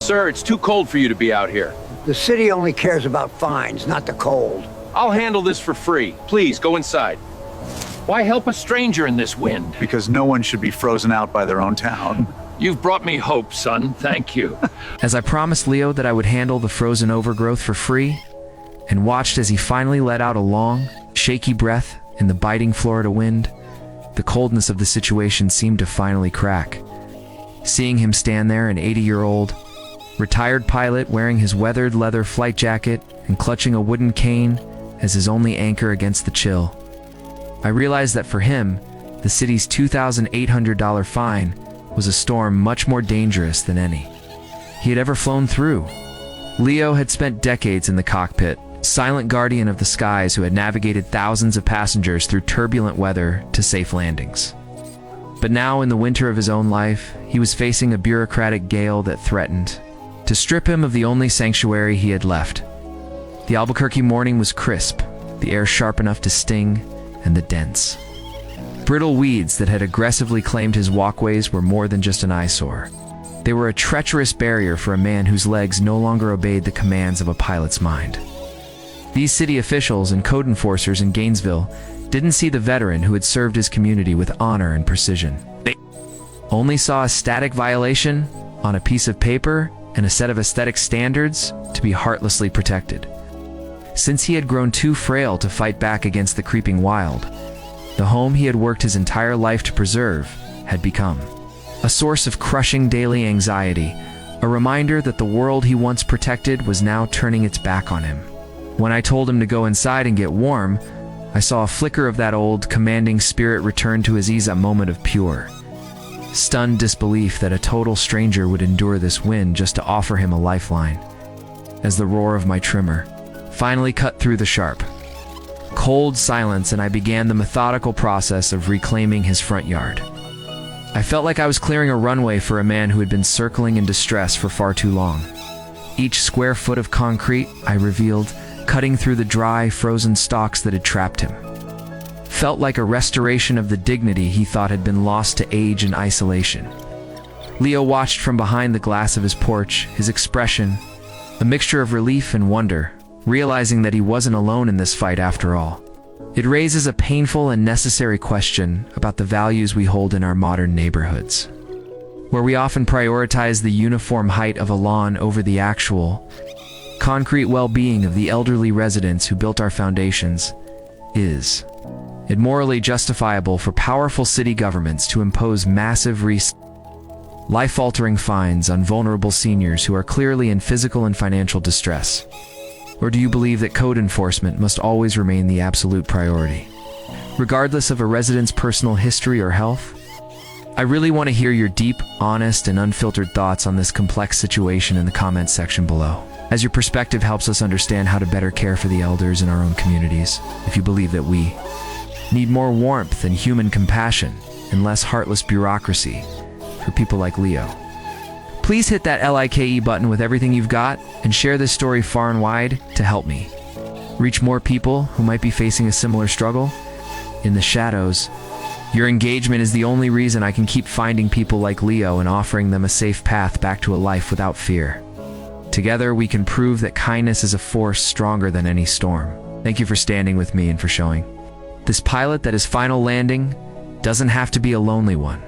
Sir, it's too cold for you to be out here. The city only cares about fines, not the cold. I'll handle this for free. Please, go inside. Why help a stranger in this wind? Because no one should be frozen out by their own town. You've brought me hope, son. Thank you. As I promised Leo that I would handle the frozen overgrowth for free, and watched as he finally let out a long, shaky breath in the biting Florida wind, the coldness of the situation seemed to finally crack. Seeing him stand there, an 80-year-old, retired pilot wearing his weathered leather flight jacket and clutching a wooden cane as his only anchor against the chill, I realized that for him, the city's $2,800 fine was a storm much more dangerous than any he had ever flown through. Leo had spent decades in the cockpit, silent guardian of the skies who had navigated thousands of passengers through turbulent weather to safe landings. But now, in the winter of his own life, he was facing a bureaucratic gale that threatened to strip him of the only sanctuary he had left. The Albuquerque morning was crisp, the air sharp enough to sting, and the dense, brittle weeds that had aggressively claimed his walkways were more than just an eyesore. They were a treacherous barrier for a man whose legs no longer obeyed the commands of a pilot's mind. These city officials and code enforcers in Gainesville didn't see the veteran who had served his community with honor and precision. They only saw a static violation on a piece of paper and a set of aesthetic standards to be heartlessly protected. Since he had grown too frail to fight back against the creeping wild, the home he had worked his entire life to preserve had become a source of crushing daily anxiety, a reminder that the world he once protected was now turning its back on him. When I told him to go inside and get warm, I saw a flicker of that old, commanding spirit return to his ease, a moment of pure, stunned disbelief that a total stranger would endure this wind just to offer him a lifeline. As the roar of my trimmer finally cut through the sharp, cold silence, and I began the methodical process of reclaiming his front yard. I felt like I was clearing a runway for a man who had been circling in distress for far too long. Each square foot of concrete, I revealed, cutting through the dry, frozen stalks that had trapped him, felt like a restoration of the dignity he thought had been lost to age and isolation. Leo watched from behind the glass of his porch, his expression a mixture of relief and wonder, realizing that he wasn't alone in this fight after all. It raises a painful and necessary question about the values we hold in our modern neighborhoods, where we often prioritize the uniform height of a lawn over the actual, concrete well-being of the elderly residents who built our foundations. Is it morally justifiable for powerful city governments to impose massive life-altering fines on vulnerable seniors who are clearly in physical and financial distress? Or do you believe that code enforcement must always remain the absolute priority, regardless of a resident's personal history or health? I really want to hear your deep, honest, and unfiltered thoughts on this complex situation in the comments section below, as your perspective helps us understand how to better care for the elders in our own communities. If you believe that we need more warmth and human compassion and less heartless bureaucracy for people like Leo, please hit that like button with everything you've got and share this story far and wide to help me reach more people who might be facing a similar struggle. In the shadows, your engagement is the only reason I can keep finding people like Leo and offering them a safe path back to a life without fear. Together, we can prove that kindness is a force stronger than any storm. Thank you for standing with me and for showing this pilot that his final landing doesn't have to be a lonely one.